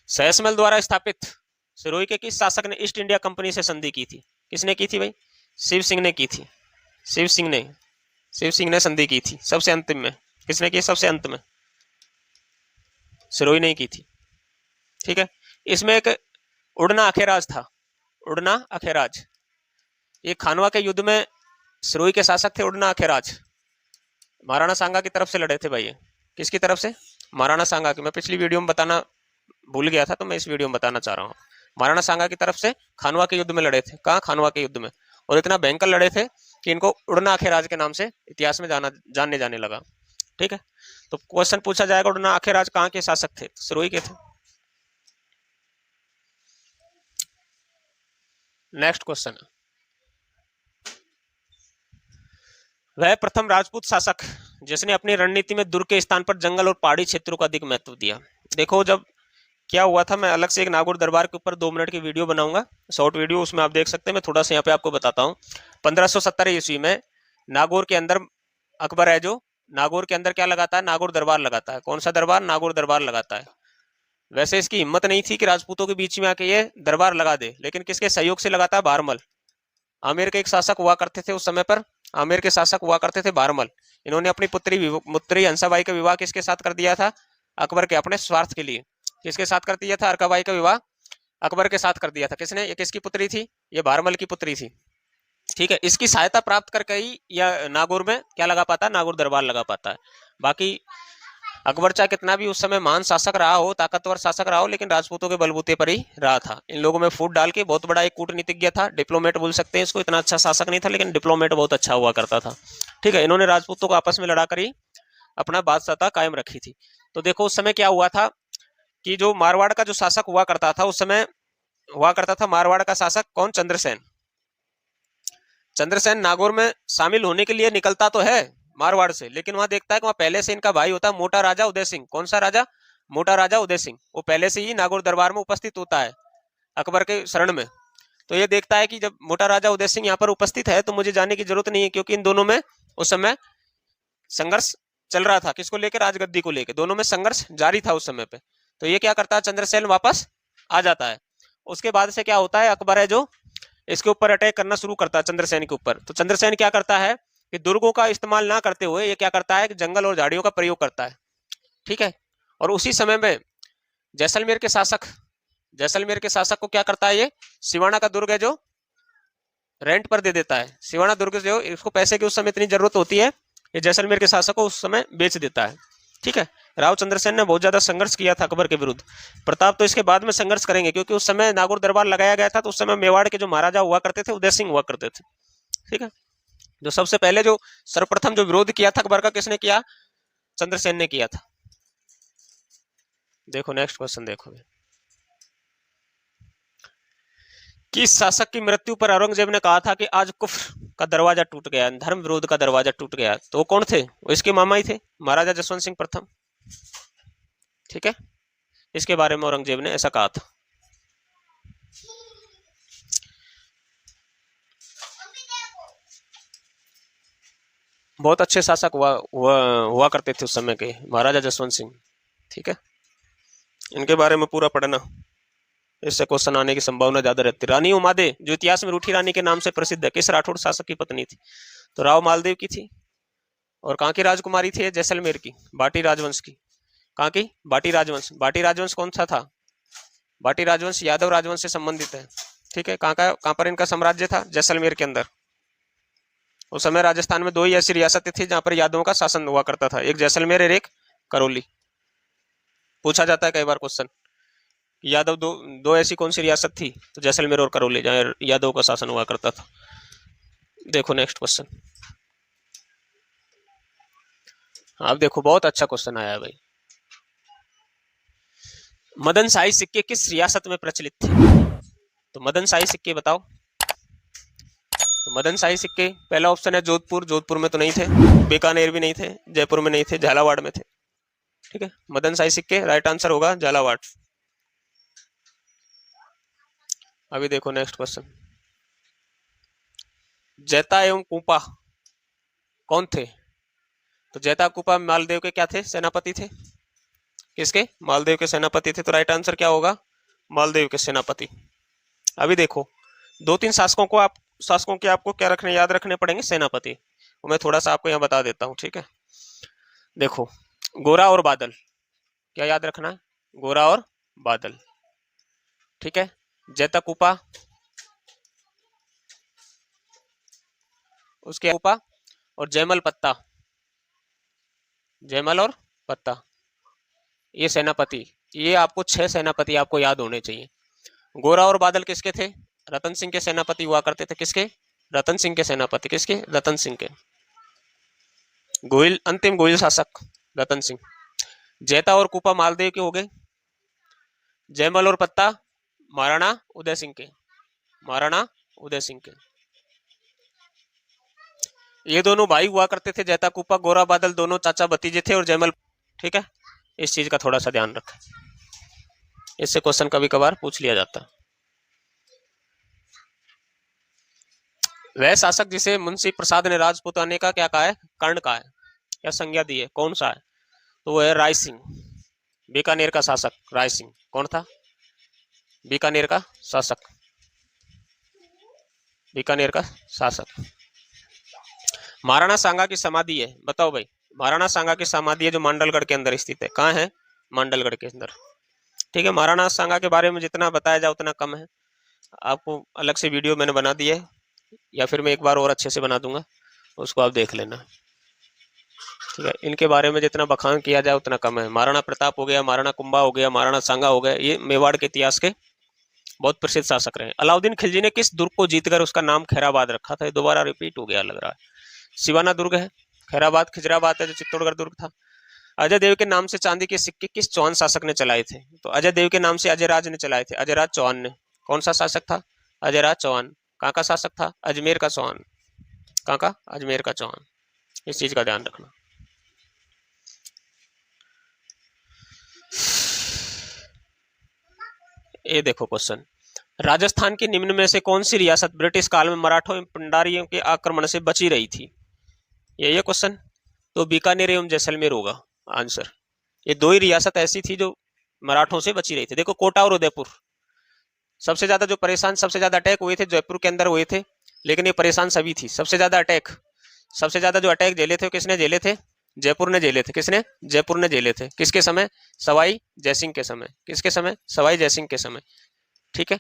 [SPEAKER 1] सहसमल द्वारा स्थापित सिरोही के किस शासक ने ईस्ट इंडिया कंपनी से संधि की थी? किसने की थी भाई? शिव सिंह ने की थी। शिव सिंह ने संधि की थी सबसे अंतिम में। किसने की? सबसे अंत में। सिरोही नहीं की थी। ठीक है, इसमें एक उड़ना अखेराज था, उड़ना अखेराज। ये खानवा के युद्ध में सिरोही के शासक थे उड़ना अखेराज। महाराणा सांगा की तरफ से लड़े थे भाई ये। किसकी तरफ से? महाराणा सांगा की। मैं पिछली वीडियो में बताना भूल गया था, तो मैं इस वीडियो में बताना चाह रहा हूँ। महाराणा सांगा की तरफ से खानवा के युद्ध में लड़े थे। कहाँ? खानवा के युद्ध में। और इतना भयंकर लड़े थे कि इनको उड़ना आखेराज के नाम से इतिहास में जानने जाने लगा। ठीक है, तो क्वेश्चन पूछा जाएगा उड़ना आखेराज कहाँ के शासक थे? सिरोही के थे। नेक्स्ट क्वेश्चन, वह प्रथम राजपूत शासक जिसने अपनी रणनीति में दुर्ग के स्थान पर जंगल और पहाड़ी क्षेत्रों को अधिक महत्व दिया। देखो जब क्या हुआ था, मैं अलग से एक नागौर दरबार के ऊपर 2 मिनट की वीडियो बनाऊंगा, शॉर्ट वीडियो, उसमें आप देख सकते हैं। मैं थोड़ा सा यहाँ पे आपको बताता हूँ। 1570 ईस्वी में नागौर के अंदर अकबर है जो नागौर के अंदर क्या लगाता है? नागौर दरबार लगाता है। कौन सा दरबार? नागौर दरबार लगाता है। वैसे इसकी हिम्मत नहीं थी कि राजपूतों के बीच में आके ये दरबार लगा दे, लेकिन किसके सहयोग से लगाता है? बारमल, आमेर के एक शासक हुआ करते थे उस समय पर। आमेर के शासक हुआ करते थे बारमल। इन्होंने अपनी पुत्री हंसाबाई का विवाह किसके साथ कर दिया था? अकबर के, अपने स्वार्थ के लिए। किसके साथ कर दिया था? अर्काबाई का विवाह अकबर के साथ कर दिया था। किसने? ये किसकी पुत्री थी? ये बारमल की पुत्री थी। ठीक है, इसकी सहायता प्राप्त करके ही यह नागौर में क्या लगा पाता है? नागौर दरबार लगा पाता है। बाकी अकबर चाहे कितना भी उस समय महान शासक रहा हो, ताकतवर शासक रहा हो, लेकिन राजपूतों के बलबूते पर ही रहा था। इन लोगों में फूट डाल के बहुत बड़ा एक कूटनीतिज्ञ था, डिप्लोमेट बोल सकते हैं इसको। इतना अच्छा शासक नहीं था, लेकिन डिप्लोमेट बहुत अच्छा हुआ करता था। ठीक है, इन्होंने राजपूतों को आपस में लड़ा कर ही अपना बादशाहता कायम रखी थी। तो देखो उस समय क्या हुआ था कि जो मारवाड़ का जो शासक हुआ करता था उस समय, हुआ करता था मारवाड़ का शासक कौन? चंद्रसेन। चंद्रसेन नागौर में शामिल होने के लिए निकलता तो है मारवाड़ से, लेकिन वहां देखता है कि वहां पहले से इनका भाई होता है मोटा राजा उदय सिंह। कौन सा राजा? मोटा राजा उदय सिंह। वो पहले से ही नागौर दरबार में उपस्थित होता है अकबर के शरण में। तो ये देखता है कि जब मोटा राजा उदय सिंह यहाँ पर उपस्थित है तो मुझे जाने की जरूरत नहीं है, क्योंकि इन दोनों में उस समय संघर्ष चल रहा था। किसको लेकर? राजगद्दी को लेकर। दोनों में संघर्ष जारी था उस समय पे। तो ये क्या करता है? चंद्रसेन वापस आ जाता है। उसके बाद से क्या होता है? अकबर है जो इसके ऊपर अटैक करना शुरू करता है चंद्रसेन के ऊपर। तो चंद्रसेन क्या करता है कि दुर्गों का इस्तेमाल ना करते हुए ये क्या करता है कि जंगल और झाड़ियों का प्रयोग करता है। ठीक है, और उसी समय में जैसलमेर के शासक को क्या करता है? ये सिवाना का दुर्ग है जो रेंट पर दे देता है। सिवाना दुर्ग जो, इसको पैसे की उस समय इतनी जरूरत होती है, ये जैसलमेर के शासक को उस समय बेच देता है। ठीक है, राव चंद्रसेन ने बहुत ज्यादा संघर्ष किया था अकबर के विरुद्ध। प्रताप तो इसके बाद में संघर्ष करेंगे, क्योंकि उस समय नागौर दरबार लगाया गया था। तो उस समय मेवाड़ के जो महाराजा हुआ करते थे उदय सिंह हुआ करते थे। ठीक है, जो सबसे पहले जो सर्वप्रथम जो विरोध किया था अकबर का, किसने किया? चंद्रसेन ने किया था। देखो नेक्स्ट क्वेश्चन देखो, किस शासक की मृत्यु पर औरंगजेब ने कहा था कि आज कुफ्र का दरवाजा टूट गया, धर्म विरोध का दरवाजा टूट गया? तो वो कौन थे? वो इसके मामा ही थे, महाराजा जसवंत सिंह प्रथम। ठीक है, इसके बारे में औरंगजेब ने ऐसा कहा था। बहुत अच्छे शासक हुआ करते थे उस समय के महाराजा जसवंत सिंह। ठीक है, इनके बारे में पूरा पढ़ना, इससे क्वेश्चन आने की संभावना ज्यादा रहती है। रानी उमादे जो इतिहास में रूठी रानी के नाम से प्रसिद्ध है, किस राठौड़ शासक की पत्नी थी? तो राव मालदेव की थी। और कहाँ की राजकुमारी थी? जैसलमेर की, बाटी राजवंश की। कहाँ की? बाटी राजवंश। बाटी राजवंश कौन सा था? बाटी राजवंश यादव राजवंश से संबंधित है। ठीक है, कहाँ पर इनका साम्राज्य था? जैसलमेर के अंदर। उस समय राजस्थान में 2 ही ऐसी रियासतें थी जहां पर यादवों का शासन हुआ करता था, एक जैसलमेर और एक करौली। पूछा जाता है कई बार क्वेश्चन, यादव दो ऐसी कौन सी रियासत थी? तो जैसलमेर और करौली, जहां यादव का शासन हुआ करता था। देखो नेक्स्ट क्वेश्चन, आप देखो बहुत अच्छा क्वेश्चन आया है भाई। मदन शाही सिक्के किस रियासत में प्रचलित थे? तो मदन शाही सिक्के बताओ। तो मदन शाही सिक्के, पहला ऑप्शन है जोधपुर। जोधपुर में तो नहीं थे, बीकानेर भी नहीं थे, जयपुर में नहीं थे, झालावाड़ में थे। ठीक है, मदन शाही सिक्के राइट आंसर होगा झालावाड़। अभी देखो नेक्स्ट क्वेश्चन, जैता एवं कूपा कौन थे? तो जैता कूपा मालदेव के क्या थे? सेनापति थे। किसके? मालदेव के सेनापति थे। तो राइट आंसर क्या होगा? मालदेव के सेनापति। अभी देखो 2-3 शासकों के आपको क्या रखने, याद रखने पड़ेंगे? सेनापति। मैं थोड़ा सा आपको यहाँ बता देता हूँ। ठीक है, देखो गोरा और बादल, क्या याद रखना है? गोरा और बादल। ठीक है, जैता कूपा, उसके कूपा और जयमल पत्ता, जयमल और पत्ता, ये सेनापति। ये आपको 6 सेनापति आपको याद होने चाहिए। गोरा और बादल किसके थे? रतन सिंह के सेनापति हुआ करते थे। किसके? रतन सिंह के सेनापति। किसके? रतन सिंह के। गोयल, अंतिम गोयल शासक रतन सिंह। जैता और कूपा मालदेव के हो गए। जयमल और पत्ता महाराणा उदय सिंह के। महाराणा उदय सिंह के। ये दोनों भाई हुआ करते थे, जैता कूपा, गोरा बादल दोनों चाचा भतीजे थे और जयमल। ठीक है, इस चीज का थोड़ा सा ध्यान रखें, इससे क्वेश्चन कभी कभार पूछ लिया जाता है। वह शासक जिसे मुंशी प्रसाद ने राजपूताने का क्या कहा है? कर्ण कहा है, क्या संज्ञा दी है, कौन सा है? तो वो है राय सिंह, बीकानेर का शासक राय सिंह। कौन था? बीकानेर का शासक, बीकानेर का शासक। महाराणा सांगा की समाधि है, बताओ भाई। महाराणा सांगा की समाधि है जो मांडलगढ़ के अंदर स्थित है। कहाँ है? मांडलगढ़ के अंदर। ठीक है, महाराणा सांगा के बारे में जितना बताया जाए उतना कम है। आपको अलग से वीडियो मैंने बना दी है, या फिर मैं एक बार और अच्छे से बना दूंगा, उसको आप देख लेना। ठीक है, इनके बारे में जितना बखान किया जाए उतना कम है। महाराणा प्रताप हो गया, महाराणा कुंभा हो गया, महाराणा सांगा हो गया, ये मेवाड़ के इतिहास के बहुत प्रसिद्ध शासक रहे। अलाउद्दीन खिलजी ने किस दुर्ग को जीतकर उसका नाम खैराबाद रखा था? दोबारा रिपीट हो गया लग रहा है। सिवाना दुर्ग है, खैराबाद खिजराबाद है जो चित्तौड़गढ़ दुर्ग था। अजय देव के नाम से चांदी के सिक्के किस चौहान शासक ने चलाए थे? तो अजय देव के नाम से अजयराज ने चलाए थे, अजयराज चौहान ने। कौन सा शासक था? अजयराज चौहान। कहाँ का शासक था? अजमेर का चौहान। कहाँ का? अजमेर का चौहान। इस चीज का ध्यान रखना। ये देखो क्वेश्चन, राजस्थान की निम्न में से कौन सी रियासत ब्रिटिश काल में मराठों एवं पंडारियों के आक्रमण से बची रही थी? ये क्वेश्चन। तो बीकानेर एवं जैसलमेर होगा आंसर। ये दो ही रियासत ऐसी थी जो मराठों से बची रही थी। देखो, कोटा और उदयपुर सबसे ज्यादा जो परेशान, सबसे ज्यादा अटैक हुए थे जयपुर के अंदर हुए थे, लेकिन ये परेशान सभी थी। सबसे ज्यादा अटैक, सबसे ज्यादा जो अटैक झेले थे किसने झेले थे? जयपुर ने झेले थे। किसने? जयपुर ने झेले थे। किसके समय? सवाई जयसिंह के समय। किसके समय? सवाई जयसिंह के समय। ठीक है,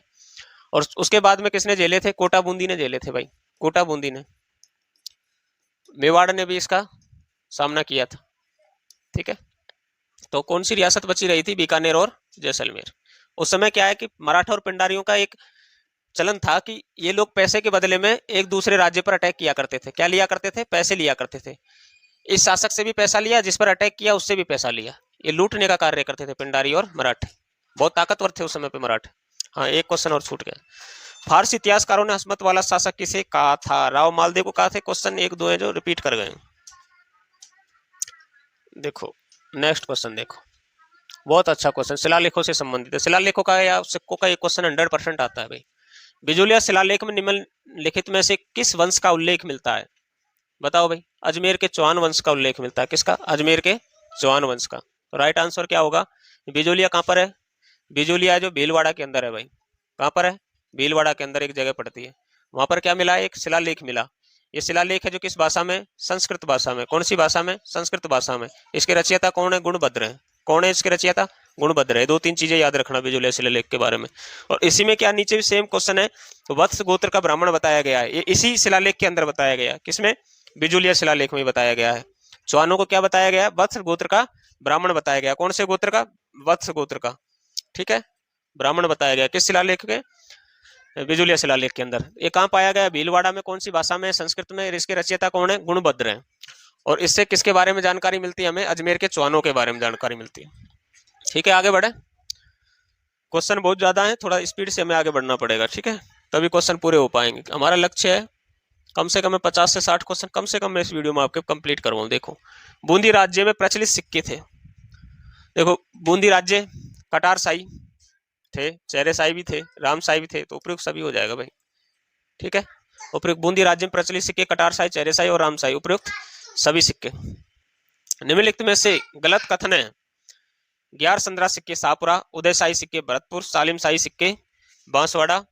[SPEAKER 1] और उसके बाद में किसने झेले थे? कोटा बूंदी ने झेले थे भाई, कोटा बूंदी ने। मेवाड़ ने भी इसका सामना किया था। ठीक है, तो कौन सी रियासत बची रही थी? बीकानेर और जैसलमेर। उस समय क्या है कि मराठा और पिंडारियों का एक चलन था कि ये लोग पैसे के बदले में एक दूसरे राज्य पर अटैक किया करते थे। क्या लिया करते थे? पैसे लिया करते थे। इस शासक से भी पैसा लिया, जिस पर अटैक किया उससे भी पैसा लिया। ये लूटने का कार्य करते थे पिंडारी और मराठे। बहुत ताकतवर थे उस समय पे मराठे। हाँ, एक क्वेश्चन और छूट गया। फारसी इतिहासकारों ने हसमत वाला शासक किसे कहा था? राव मालदेव को कहा था। क्वेश्चन 1-2 है जो रिपीट कर गए। देखो नेक्स्ट क्वेश्चन, देखो बहुत अच्छा क्वेश्चन, शिलालेखों से संबंधित है। शिलालेखों का या सिक्कों का एक क्वेश्चन 100% आता है भाई। बिजोलिया शिलालेख में निम्नलिखित में से किस वंश का उल्लेख मिलता है? बताओ भाई। अजमेर के चौहान वंश का उल्लेख मिलता है। किसका? अजमेर के चौहान वंश का। तो राइट आंसर क्या होगा? बिजोलिया कहाँ पर है? बिजोलिया जो भीलवाड़ा के अंदर है भाई। कहाँ पर है? भीलवाड़ा के अंदर एक जगह पड़ती है। वहां पर क्या मिला? एक शिलालेख मिला। ये शिलालेख है जो किस भाषा में? संस्कृत भाषा में। कौन सी भाषा में? संस्कृत भाषा में। इसके रचयिता कौन है? गुणभद्र है। कौन है इसके रचयिता? गुणभद्र है। 2-3 चीजें याद रखना बिजोलिया शिलालेख के बारे में। और इसी में क्या नीचे भी सेम क्वेश्चन है, वत्स गोत्र का ब्राह्मण बताया गया है। ये इसी शिलालेख के अंदर बताया गया है। किसमें? बिजोलिया शिलालेख में बताया गया है। चौहानों को क्या बताया गया? वत्स गोत्र का ब्राह्मण बताया गया। कौन से गोत्र का? वत्स गोत्र का। ठीक है, ब्राह्मण बताया गया। किस शिलालेख के? बिजोलिया शिलालेख के अंदर। ये कहाँ पाया गया? भीलवाड़ा में। कौन सी भाषा में? संस्कृत में। इसके रचयिता कौन है? गुणभद्र है। और इससे किसके बारे में जानकारी मिलती है हमें? अजमेर के चौहानों के बारे में जानकारी मिलती है। ठीक है, आगे बढ़े। क्वेश्चन बहुत ज्यादा है, थोड़ा स्पीड से हमें आगे बढ़ना पड़ेगा। ठीक है, तभी क्वेश्चन पूरे हो पाएंगे। हमारा लक्ष्य है कम से कम 50 से 60 क्वेश्चन कम से कम मैं इस वीडियो में आपके कंप्लीट करवाऊं। देखो, बूंदी राज्य में प्रचलित सिक्के थे। देखो, बूंदी राज्य कटार शाही थे, चेहरे शाही भी थे, राम शाही भी थे, तो उपयुक्त सभी हो जाएगा भाई। ठीक है, उपयुक्त बूंदी राज्य में प्रचलित सिक्के कटार शाही, चेहरे शाही और राम शाही, उपयुक्त सभी सिक्के। निम्नलिखित में से गलत कथन है। 11-15 सिक्के शाहपुरा, उदय शाही सिक्के भरतपुर, सालिम शाही सिक्के बांसवाड़ा,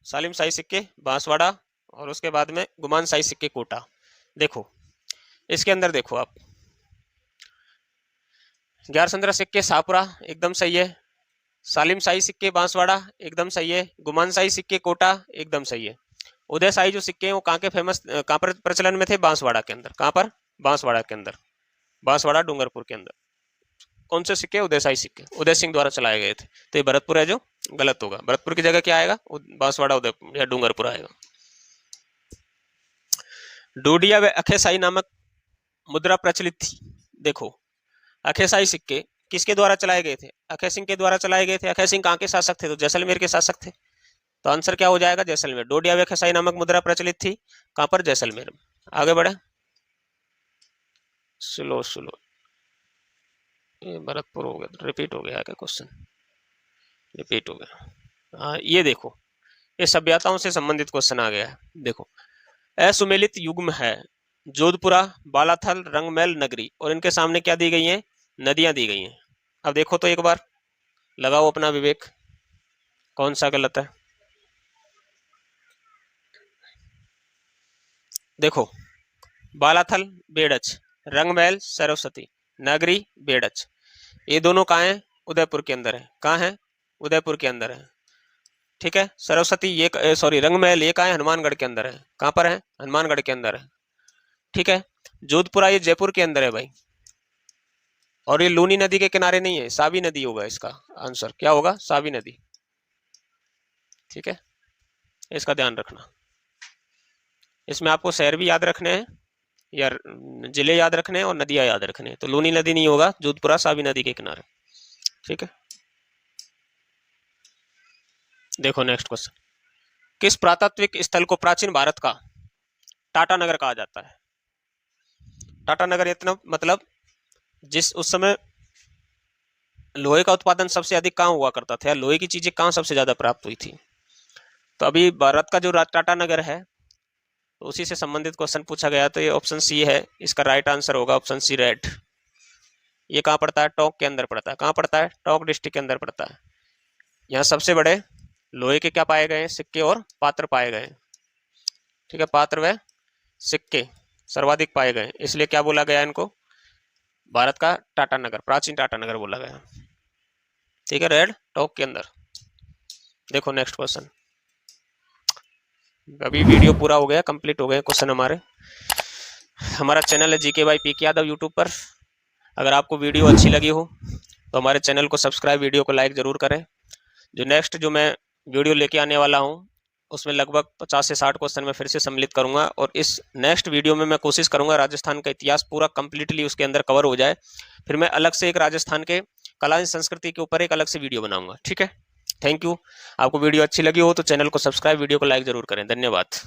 [SPEAKER 1] सालिम शाही सिक्के बांसवाड़ा, और उसके बाद में गुमान शाही सिक्के कोटा। देखो इसके अंदर देखो आप, 11-15 सिक्के शाहपुरा एकदम सही है, सालिम शाही सिक्के बांसवाड़ा एकदम सही है, गुमान शाही सिक्के कोटा एकदम सही है। उदय शाही जो सिक्के हैं वो कहाँ के फेमस, कहाँ पर प्रचलन में थे? बांसवाड़ा के अंदर। कहाँ पर? बांसवाड़ा के अंदर, बांसवाड़ा डूंगरपुर के अंदर। कौन से सिक्के? उदय शाही सिक्के, उदय सिंह द्वारा चलाए गए थे। तो ये भरतपुर है जो गलत होगा, भरतपुर की जगह क्या आएगा, बांसवाड़ा उदयपुर या डूंगरपुर आएगा। डोडिया व अखेसाई नामक मुद्रा प्रचलित थी। देखो अखेसाई सिक्के किसके द्वारा चलाए गए थे, अखे सिंह के द्वारा चलाए गए थे। अखे सिंह कहाँ के शासक थे, तो जैसलमेर के शासक थे। तो आंसर क्या हो जाएगा, जैसलमेर। डोडिया व अखेसाई नामक मुद्रा प्रचलित थी कहां पर, जैसलमेर में। आगे बढ़े, स्लो स्लो, ये भरतपुर हो गया, रिपीट हो गया क्या क्वेश्चन, रिपीट हो गया। ये देखो ये सभ्यताओं से संबंधित क्वेश्चन आ गया है। देखो असुमेलित युग्म है, जोधपुरा, बालाथल, रंगमैल, नगरी, और इनके सामने क्या दी गई है, नदियां दी गई हैं। अब देखो तो एक बार लगाओ अपना विवेक, कौन सा गलत है। देखो बालाथल बेड़च, रंगमैल सरस्वती, नगरी बेड़च, ये दोनों कहाँ हैं, उदयपुर के अंदर है। कहाँ है, उदयपुर के अंदर है। ठीक है, सरस्वती ये सॉरी रंगमहल ये कहाँ है, हनुमानगढ़ के अंदर है। कहाँ पर है, हनुमानगढ़ के अंदर है। ठीक है, जोधपुरा ये जयपुर के अंदर है भाई, और ये लूनी नदी के किनारे नहीं है, सावी नदी होगा इसका आंसर। क्या होगा, सावी नदी। ठीक है, इसका ध्यान रखना। इसमें आपको शहर भी याद रखने हैं या जिले याद रखने हैं और नदियां याद रखने हैं। तो लूनी नदी नहीं होगा, जोधपुरा सावी नदी के किनारे। ठीक है, देखो नेक्स्ट क्वेश्चन, किस पुरातात्विक स्थल को प्राचीन भारत का टाटा नगर कहा जाता है। टाटा नगर इतना मतलब जिस उस समय लोहे का उत्पादन सबसे अधिक कहाँ हुआ करता था, लोहे की चीजें कहाँ सबसे ज्यादा प्राप्त हुई थी। तो अभी भारत का जो टाटा नगर है, तो उसी से संबंधित क्वेश्चन पूछा गया। तो ये ऑप्शन सी है इसका राइट आंसर होगा, ऑप्शन सी रेड। ये कहाँ पड़ता है, टोंक के अंदर पड़ता है। कहाँ पड़ता है, टोंक डिस्ट्रिक्ट के अंदर पड़ता है। यहाँ सबसे बड़े लोहे के क्या पाए गए हैं, सिक्के और पात्र पाए गए। ठीक है, पात्र व सिक्के सर्वाधिक पाए गए, इसलिए क्या बोला गया इनको, भारत का टाटा नगर, प्राचीन टाटा नगर बोला गया। ठीक है, रेड टॉक के अंदर। देखो नेक्स्ट क्वेश्चन, अभी वीडियो पूरा हो गया, कंप्लीट हो गए क्वेश्चन हमारे। हमारा चैनल है GK by PK Yadav YouTube पर। अगर आपको वीडियो अच्छी लगी हो तो हमारे चैनल को सब्सक्राइब, वीडियो को लाइक जरूर करें। जो नेक्स्ट जो मैं वीडियो लेके आने वाला हूँ उसमें लगभग 50 से 60 क्वेश्चन मैं फिर से सम्मिलित करूंगा, और इस नेक्स्ट वीडियो में मैं कोशिश करूंगा राजस्थान का इतिहास पूरा कंप्लीटली उसके अंदर कवर हो जाए। फिर मैं अलग से एक राजस्थान के कला एवं संस्कृति के ऊपर एक अलग से वीडियो बनाऊंगा। ठीक है, थैंक यू। आपको वीडियो अच्छी लगी हो तो चैनल को सब्सक्राइब, वीडियो को लाइक जरूर करें। धन्यवाद।